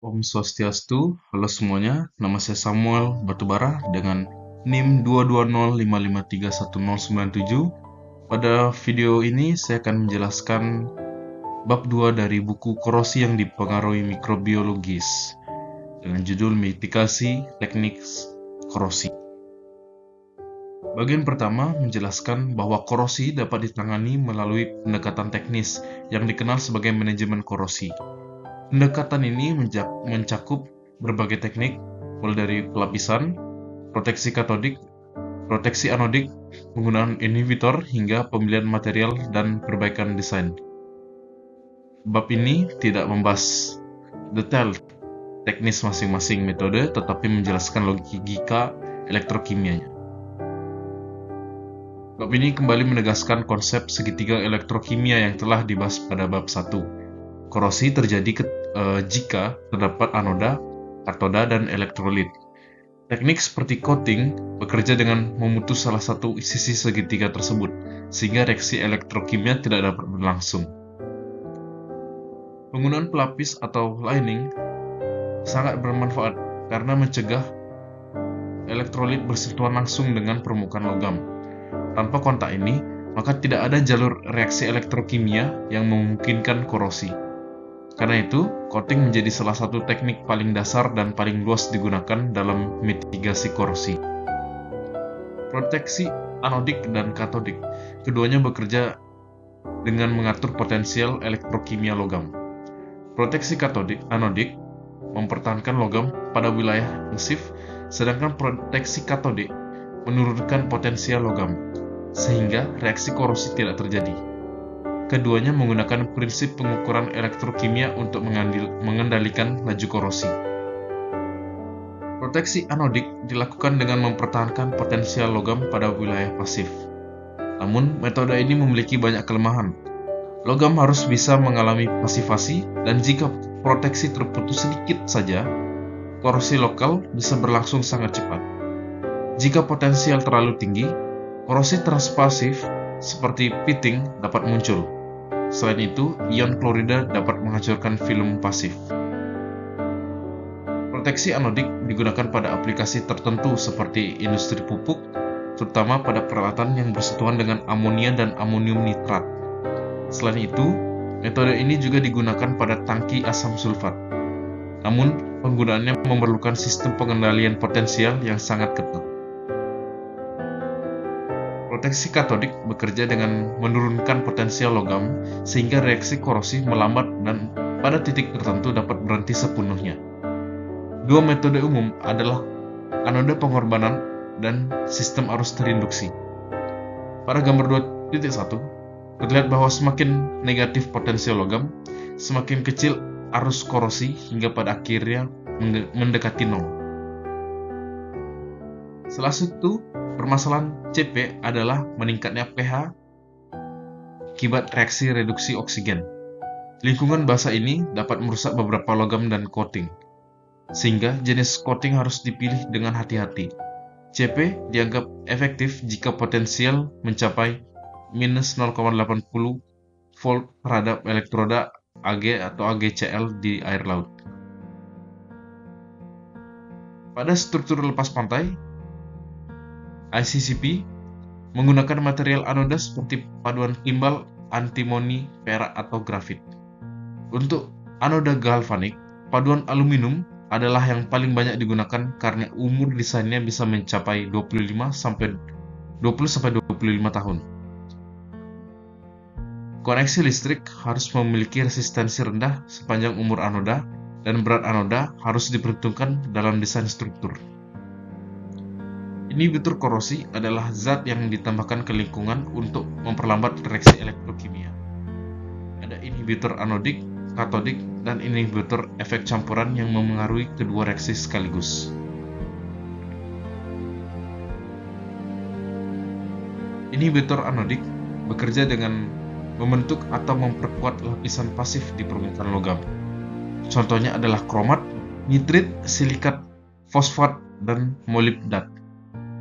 Om Swastiastu, halo semuanya, nama saya Samuel Batubara dengan NIM 22055311097. Pada video ini saya akan menjelaskan bab 2 dari buku Korosi yang dipengaruhi mikrobiologis dengan judul Mitigasi Teknik Korosi. Bagian pertama menjelaskan bahwa korosi dapat ditangani melalui pendekatan teknis yang dikenal sebagai manajemen korosi. Pendekatan ini mencakup berbagai teknik, mulai dari pelapisan, proteksi katodik, proteksi anodik, penggunaan inhibitor, hingga pemilihan material dan perbaikan desain. Bab ini tidak membahas detail teknis masing-masing metode, tetapi menjelaskan logika elektrokimianya. Bab ini kembali menegaskan konsep segitiga elektrokimia yang telah dibahas pada bab 1. Korosi terjadi jika terdapat anoda, katoda, dan elektrolit. Teknik seperti coating bekerja dengan memutus salah satu sisi segitiga tersebut, sehingga reaksi elektrokimia tidak dapat berlangsung. Penggunaan pelapis atau lining sangat bermanfaat karena mencegah elektrolit bersentuhan langsung dengan permukaan logam. Tanpa kontak ini, maka tidak ada jalur reaksi elektrokimia yang memungkinkan korosi. Karena itu, coating menjadi salah satu teknik paling dasar dan paling luas digunakan dalam mitigasi korosi. Proteksi anodik dan katodik, keduanya bekerja dengan mengatur potensial elektrokimia logam. Proteksi anodik mempertahankan logam pada wilayah pasif, sedangkan proteksi katodik menurunkan potensial logam, sehingga reaksi korosi tidak terjadi. Keduanya menggunakan prinsip pengukuran elektrokimia untuk mengendalikan laju korosi. Proteksi anodik dilakukan dengan mempertahankan potensial logam pada wilayah pasif. Namun, metode ini memiliki banyak kelemahan. Logam harus bisa mengalami pasivasi, dan jika proteksi terputus sedikit saja, korosi lokal bisa berlangsung sangat cepat. Jika potensial terlalu tinggi, korosi transpasif seperti pitting dapat muncul. Selain itu, ion klorida dapat menghancurkan film pasif. Proteksi anodik digunakan pada aplikasi tertentu seperti industri pupuk, terutama pada peralatan yang bersentuhan dengan amonia dan amonium nitrat. Selain itu, metode ini juga digunakan pada tangki asam sulfat. Namun, penggunaannya memerlukan sistem pengendalian potensial yang sangat ketat. Proteksi katodik bekerja dengan menurunkan potensial logam sehingga reaksi korosi melambat dan pada titik tertentu dapat berhenti sepenuhnya. Dua metode umum adalah anoda pengorbanan dan sistem arus terinduksi. Pada gambar 2.1, terlihat bahwa semakin negatif potensial logam, semakin kecil arus korosi hingga pada akhirnya mendekati nol. Salah satu permasalahan CP adalah meningkatnya pH akibat reaksi reduksi oksigen. Lingkungan basa ini dapat merusak beberapa logam dan coating, sehingga jenis coating harus dipilih dengan hati-hati. CP dianggap efektif jika potensial mencapai minus 0,80 volt terhadap elektroda Ag atau AgCl di air laut. Pada struktur lepas pantai, ICCP menggunakan material anoda seperti paduan timbal, antimoni, perak, atau grafit. Untuk anoda galvanik, paduan aluminium adalah yang paling banyak digunakan karena umur desainnya bisa mencapai 20-25 tahun. Koneksi listrik harus memiliki resistensi rendah sepanjang umur anoda, dan berat anoda harus diperhitungkan dalam desain struktur. Inhibitor korosi adalah zat yang ditambahkan ke lingkungan untuk memperlambat reaksi elektrokimia. Ada inhibitor anodik, katodik, dan inhibitor efek campuran yang memengaruhi kedua reaksi sekaligus. Inhibitor anodik bekerja dengan membentuk atau memperkuat lapisan pasif di permukaan logam. Contohnya adalah kromat, nitrit, silikat, fosfat, dan molibdat.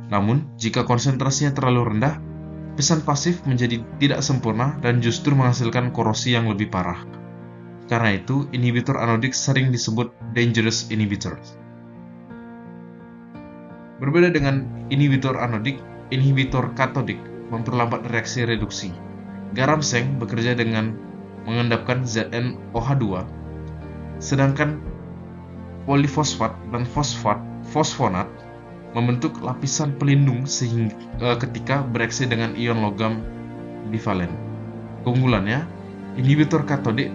Namun, jika konsentrasinya terlalu rendah, lapisan pasif menjadi tidak sempurna dan justru menghasilkan korosi yang lebih parah. Karena itu, inhibitor anodik sering disebut dangerous inhibitors. Berbeda dengan inhibitor anodik, inhibitor katodik memperlambat reaksi reduksi. Garam seng bekerja dengan mengendapkan ZnOH2, sedangkan polifosfat dan fosfonat membentuk lapisan pelindung sehingga ketika bereaksi dengan ion logam bivalen. Keunggulannya, inhibitor katodik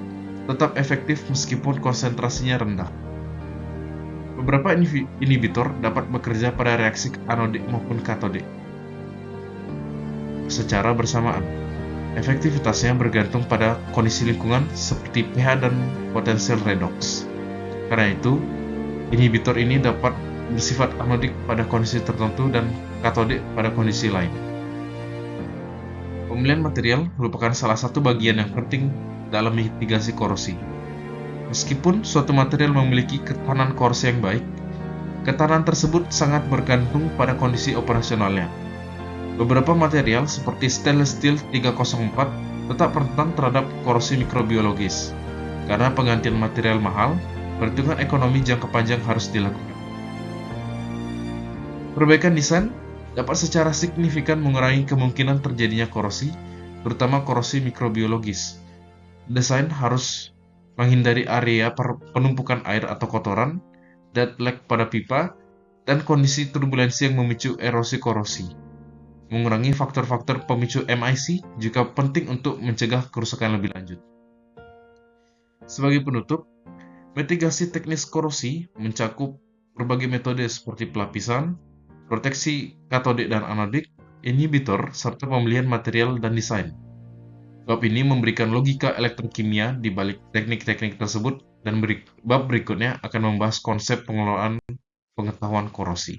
tetap efektif meskipun konsentrasinya rendah. Beberapa inhibitor dapat bekerja pada reaksi anodik maupun katodik secara bersamaan. Efektivitasnya bergantung pada kondisi lingkungan seperti pH dan potensial redox. Karena itu, inhibitor ini dapat bersifat anodik pada kondisi tertentu dan katodik pada kondisi lain. Pemilihan material merupakan salah satu bagian yang penting dalam mitigasi korosi. Meskipun suatu material memiliki ketahanan korosi yang baik, ketahanan tersebut sangat bergantung pada kondisi operasionalnya. Beberapa material seperti stainless steel 304 tetap rentan terhadap korosi mikrobiologis. Karena penggantian material mahal, perhitungan ekonomi jangka panjang harus dilakukan. Perbaikan desain dapat secara signifikan mengurangi kemungkinan terjadinya korosi, terutama korosi mikrobiologis. Desain harus menghindari area penumpukan air atau kotoran, dead lag pada pipa, dan kondisi turbulensi yang memicu erosi korosi. Mengurangi faktor-faktor pemicu MIC juga penting untuk mencegah kerusakan lebih lanjut. Sebagai penutup, mitigasi teknis korosi mencakup berbagai metode seperti pelapisan, proteksi katodik dan anodik, inhibitor, serta pemilihan material dan desain. Bab ini memberikan logika elektrokimia di balik teknik-teknik tersebut, dan bab berikutnya akan membahas konsep pengelolaan pengetahuan korosi.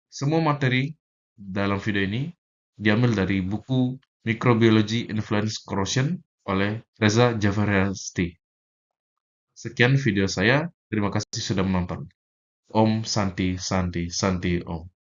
Semua materi dalam video ini diambil dari buku Microbiology Influence Corrosion oleh Reza Jafaresti. Sekian video saya, terima kasih sudah menonton. Om Santi Santi Santi Om.